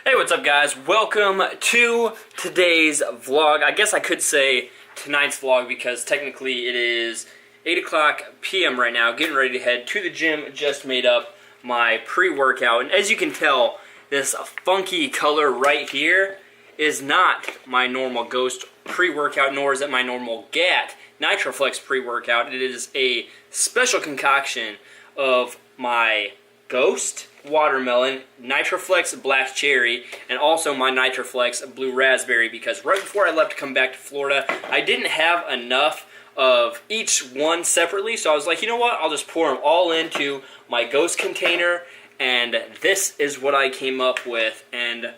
Hey, what's up guys? Welcome to today's vlog. I guess I could say tonight's vlog because technically it is 8 o'clock p.m. right now, getting ready to head to the gym. Just made up my pre-workout, and as you can tell, this funky color right here is not my normal Ghost pre-workout, nor is it my normal GAT NitroFlex pre-workout. It is a special concoction of my Ghost Watermelon, NitroFlex Black Cherry, and also my NitroFlex Blue Raspberry, because right before I left to come back to Florida, I didn't have enough of each one separately, so I was like, you know what, I'll just pour them all into my Ghost container, and this is what I came up with, and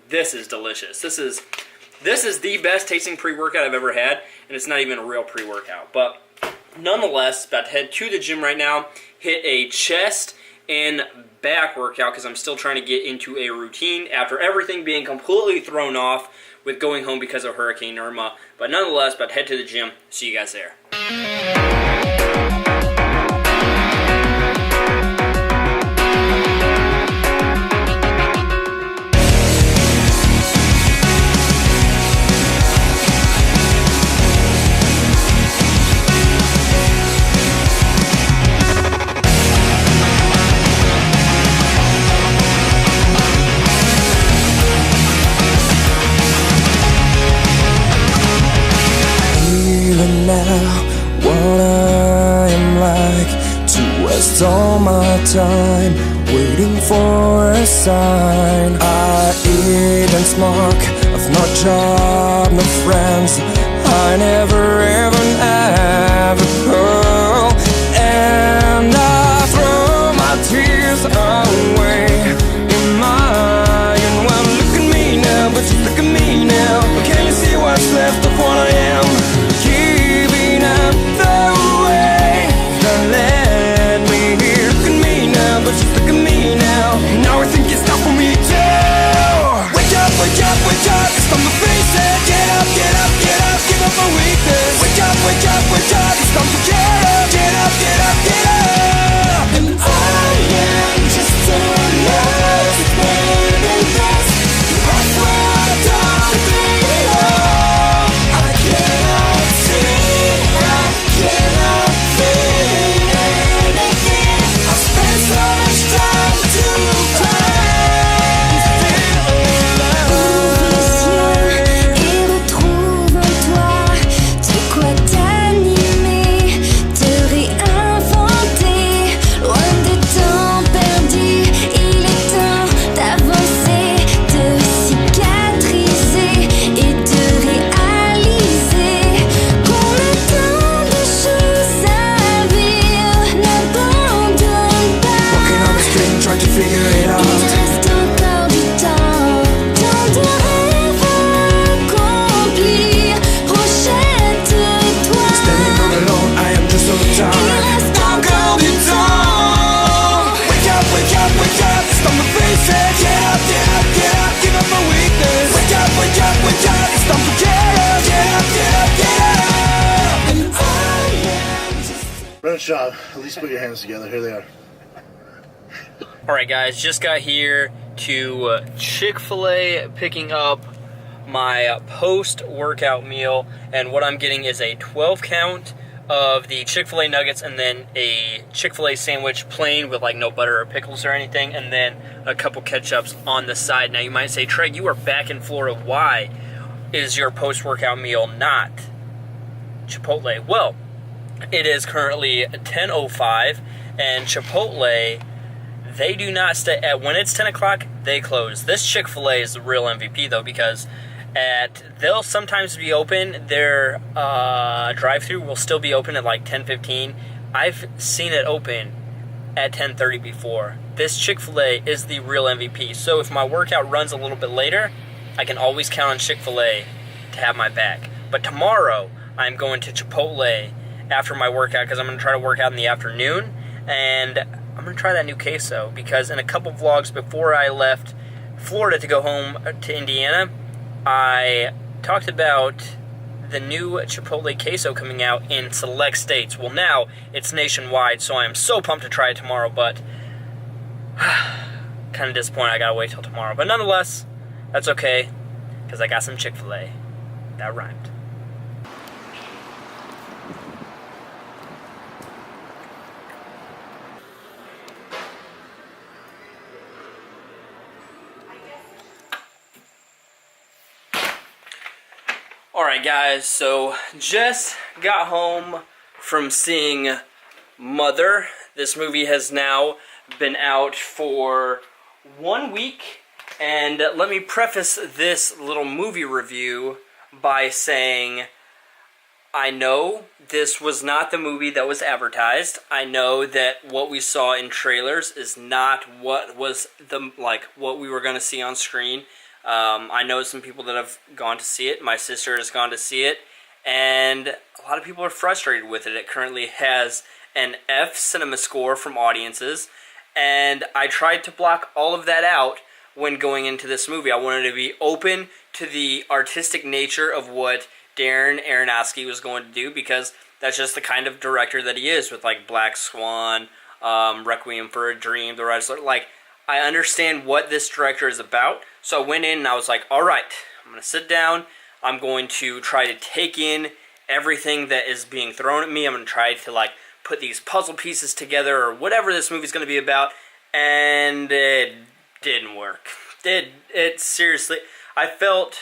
this is delicious. This is the best tasting pre-workout I've ever had, and it's not even a real pre-workout, but nonetheless, about to head to the gym right now, hit a chest and back workout because I'm still trying to get into a routine after everything being completely thrown off with going home because of Hurricane Irma. But nonetheless, about to head to the gym. See you guys there. What I am like, to waste all my time waiting for a sign. I even smoke, I've no job, no friends, I never even have a girl, and I throw my tears away in mine. Well, look at me now, but just look at me now. Can you see what's left of what I am? But just look at me now. Now I think it's time for me to wake up, wake up, wake up. It's time to face it. Get up, get up, get up. Give up my weakness. Wake up, wake up, wake up. It's time to get up, get up, get up, get up. And I am just enough to play the best. That's where I don't belong. I cannot see, I cannot feel anything. I spend so much time to climb. Et retrouve en toi de quoi t'animer, te réinventer, loin des temps perdus. Il est temps d'avancer, de cicatriser et de réaliser qu'on a tant de choses à vivre. N'abandonne pas. Walking on the street and trying to figure it out. Il reste encore du temps, tant de rêves à accomplir. Projette-toi. Standing all alone, I am just so Il tired. reste Encore du temps. Wake up, wake up, wake up. It's time to face it. Get up, get up, get up. Give up my weakness. Wake up, wake up, wake up. It's time to get up, get up, get up, get up. And I am just Run a shot. At least put your hands together. Here they are. Alright guys, just got here to Chick-fil-A picking up my post-workout meal, and what I'm getting is a 12 count of the Chick-fil-A nuggets and then a Chick-fil-A sandwich plain with like no butter or pickles or anything, and then a couple ketchups on the side. Now you might say, Tregg, you are back in Florida. Why is your post-workout meal not Chipotle? Well, it is currently 10:05, and Chipotle, they do not stay at when it's 10 o'clock, they close. This Chick-fil-A is the real MVP though, because they'll sometimes be open. Their drive-thru will still be open at like 10:15. I've seen it open at 10:30 before. This Chick-fil-A is the real MVP. So if my workout runs a little bit later, I can always count on Chick-fil-A to have my back. But tomorrow, I'm going to Chipotle after my workout because I'm going to try to work out in the afternoon, and I'm going to try that new queso because in a couple vlogs before I left Florida to go home to Indiana, I talked about the new Chipotle queso coming out in select states. Well, now it's nationwide, so I am so pumped to try it tomorrow, but kind of disappointed I gotta wait till tomorrow. But nonetheless, that's okay, because I got some Chick-fil-A. That rhymed. Alright guys, so just got home from seeing Mother. This movie has now been out for 1 week, and let me preface this little movie review by saying I know this was not the movie that was advertised. I know that what we saw in trailers is not what was what we were going to see on screen. I know some people that have gone to see it. My sister has gone to see it, and a lot of people are frustrated with it. It currently has an F cinema score from audiences, and I tried to block all of that out when going into this movie. I wanted to be open to the artistic nature of what Darren Aronofsky was going to do, because that's just the kind of director that he is, with like Black Swan, Requiem for a Dream, The Rise. Like, I understand what this director is about, so I went in and I was like, alright, I'm going to sit down, I'm going to try to take in everything that is being thrown at me, I'm going to try to like put these puzzle pieces together, or whatever this movie's going to be about, and it didn't work. It seriously, I felt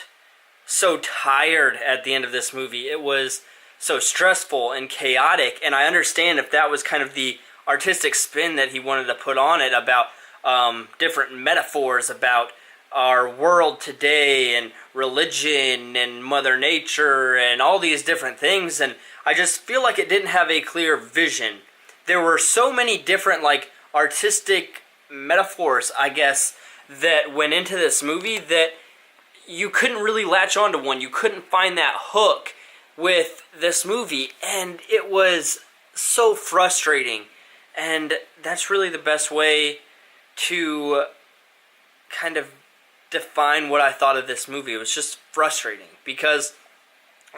so tired at the end of this movie. It was so stressful and chaotic, and I understand if that was kind of the artistic spin that he wanted to put on it, about different metaphors about our world today and religion and Mother Nature and all these different things, and I just feel like it didn't have a clear vision. There were so many different like artistic metaphors, I guess, that went into this movie that you couldn't really latch onto one. You couldn't find that hook with this movie, and it was so frustrating. And that's really the best way to kind of define what I thought of this movie. It was just frustrating, because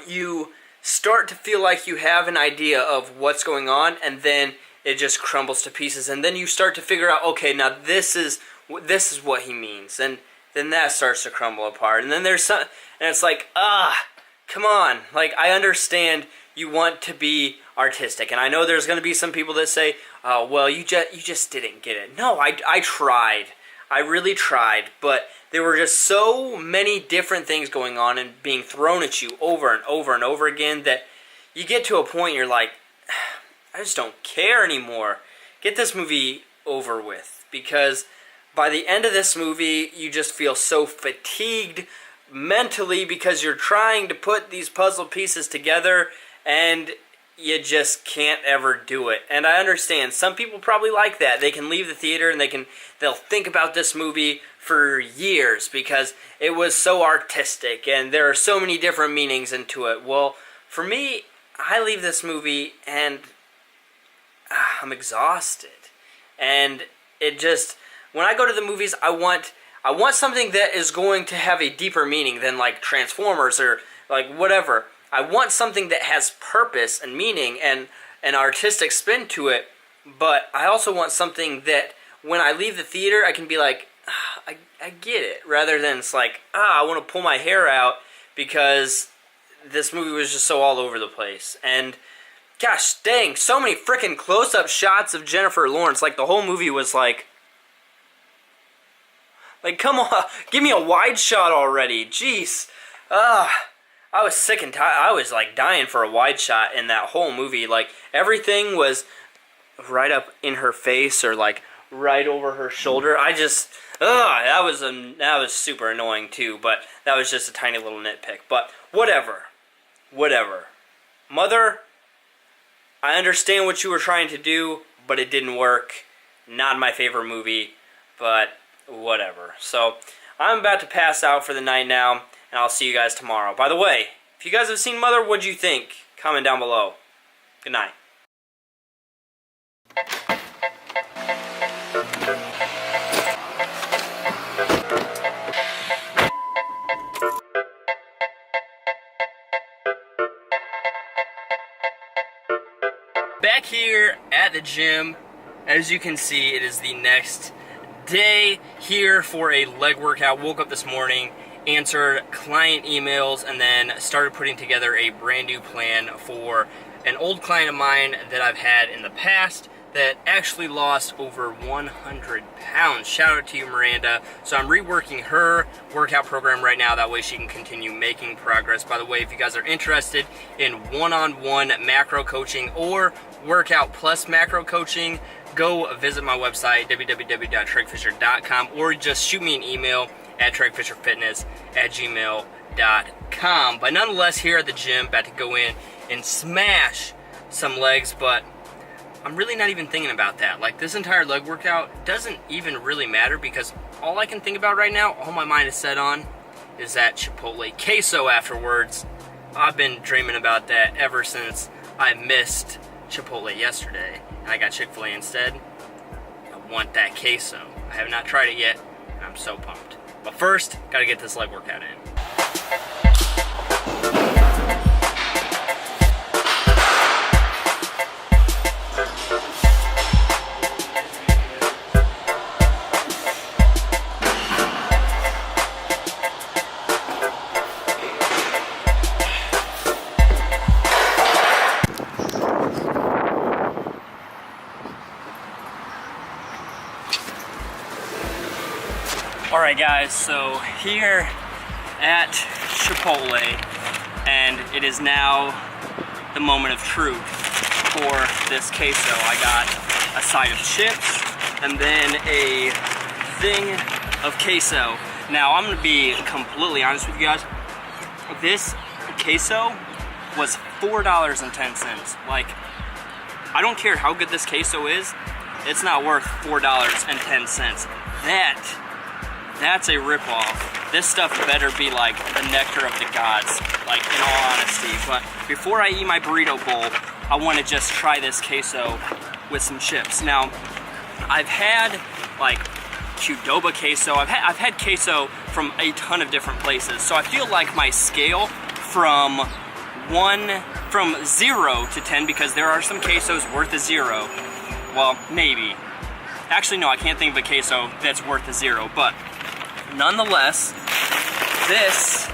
you start to feel like you have an idea of what's going on, and then it just crumbles to pieces, and then you start to figure out, okay, now this is what he means, and then that starts to crumble apart, and then there's some, and it's like, come on, like, I understand you want to be artistic, and I know there's going to be some people that say, oh, well, you just didn't get it. No, I tried. I really tried, but there were just so many different things going on and being thrown at you over and over and over again that you get to a point you're like, I just don't care anymore. Get this movie over with, because by the end of this movie, you just feel so fatigued mentally, because you're trying to put these puzzle pieces together and you just can't ever do it. And I understand some people probably like that. They can leave the theater and they'll think about this movie for years because it was so artistic and there are so many different meanings into it. Well, for me, I leave this movie and I'm exhausted. And it just, when I go to the movies, I want something that is going to have a deeper meaning than like Transformers or like whatever. I want something that has purpose and meaning and an artistic spin to it, but I also want something that when I leave the theater, I can be like, I get it, rather than it's like, I want to pull my hair out because this movie was just so all over the place. And gosh dang, so many freaking close-up shots of Jennifer Lawrence. Like, the whole movie was like, come on, give me a wide shot already. Jeez. I was sick and tired. I was like dying for a wide shot in that whole movie. Like, everything was right up in her face or like right over her shoulder. That was super annoying too, but that was just a tiny little nitpick. But whatever. Mother, I understand what you were trying to do, but it didn't work. Not my favorite movie, but whatever. So, I'm about to pass out for the night now, and I'll see you guys tomorrow. By the way, if you guys have seen Mother, what'd you think? Comment down below. Good night. Back here at the gym, as you can see, it is the next today here for a leg workout. Woke up this morning, answered client emails, and then started putting together a brand new plan for an old client of mine that I've had in the past that actually lost over 100 pounds. Shout out to you, Miranda. So I'm reworking her workout program right now. That way she can continue making progress. By the way, if you guys are interested in one-on-one macro coaching or workout plus macro coaching, go visit my website, www.treggfisher.com, or just shoot me an email at treggfisherfitness@gmail.com. But nonetheless, here at the gym, about to go in and smash some legs, but I'm really not even thinking about that. Like, this entire leg workout doesn't even really matter because all I can think about right now, all my mind is set on, is that Chipotle queso afterwards. I've been dreaming about that ever since I missed Chipotle yesterday and I got Chick-fil-A instead. I want that queso. I have not tried it yet, and I'm so pumped. But first, gotta get this leg workout in. Alright guys, so here at Chipotle, and it is now the moment of truth for this queso. I got a side of chips and then a thing of queso. Now I'm gonna be completely honest with you guys. This queso was $4.10. Like, I don't care how good this queso is, it's not worth $4.10. That's a ripoff. This stuff better be like the nectar of the gods, like, in all honesty. But before I eat my burrito bowl, I want to just try this queso with some chips. Now, I've had like Qdoba queso. I've had queso from a ton of different places. So I feel like my scale from 0 to 10, because there are some quesos worth a 0. Well, maybe. Actually, no, I can't think of a queso that's worth a 0, but nonetheless, this,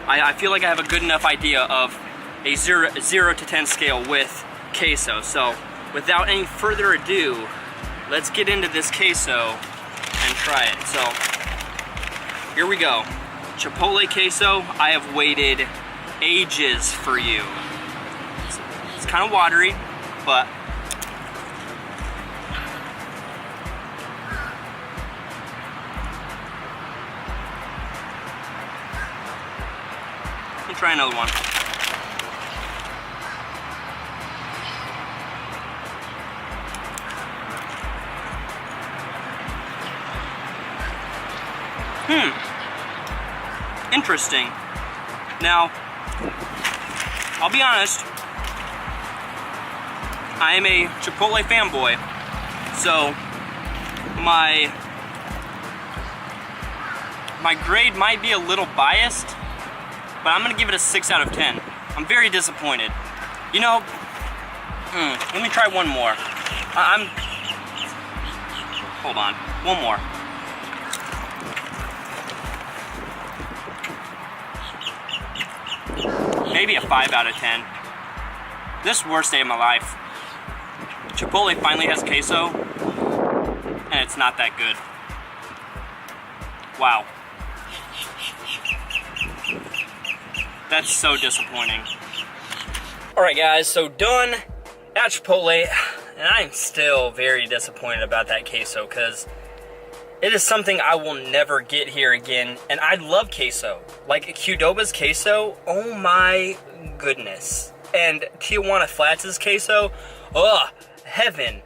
I feel like I have a good enough idea of a 0 to 10 scale with queso. So without any further ado, let's get into this queso and try it. So here we go. Chipotle queso, I have waited ages for you. It's kind of watery, but try another one. Interesting. Now, I'll be honest, I am a Chipotle fanboy, so my grade might be a little biased, but I'm gonna give it a 6 out of 10. I'm very disappointed. You know, let me try one more. Hold on, one more. Maybe a 5 out of 10. This is the worst day of my life. Chipotle finally has queso, and it's not that good. Wow. That's so disappointing. Alright guys, so done at Chipotle, and I'm still very disappointed about that queso because it is something I will never get here again, and I love queso. Like Qdoba's queso, oh my goodness. And Tijuana Flats' queso, ugh, heaven.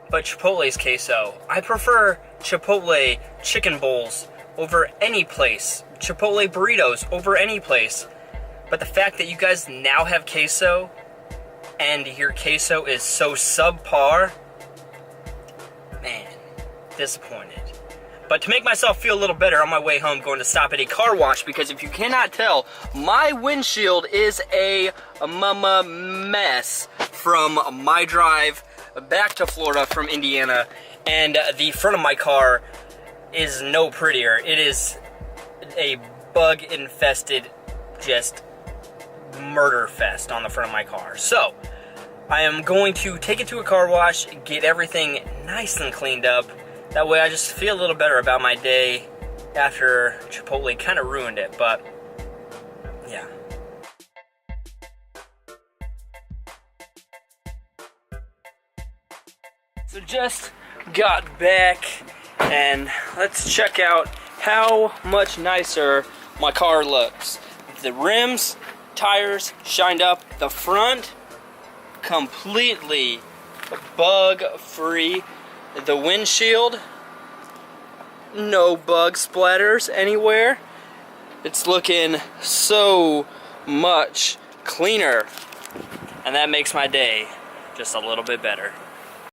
But Chipotle's queso, I prefer Chipotle chicken bowls over any place. Chipotle burritos over any place. But the fact that you guys now have queso, and your queso is so subpar, man, disappointed. But to make myself feel a little better on my way home, going to stop at a car wash, because if you cannot tell, my windshield is a mess from my drive back to Florida from Indiana, and the front of my car is no prettier. It is a bug-infested, just murder fest on the front of my car. So, I am going to take it to a car wash, get everything nice and cleaned up. That way I just feel a little better about my day after Chipotle kind of ruined it, but yeah. So just got back, and let's check out how much nicer my car looks. The rims, tires shined up. The front, completely bug-free. The windshield, no bug splatters anywhere. It's looking so much cleaner, and that makes my day just a little bit better.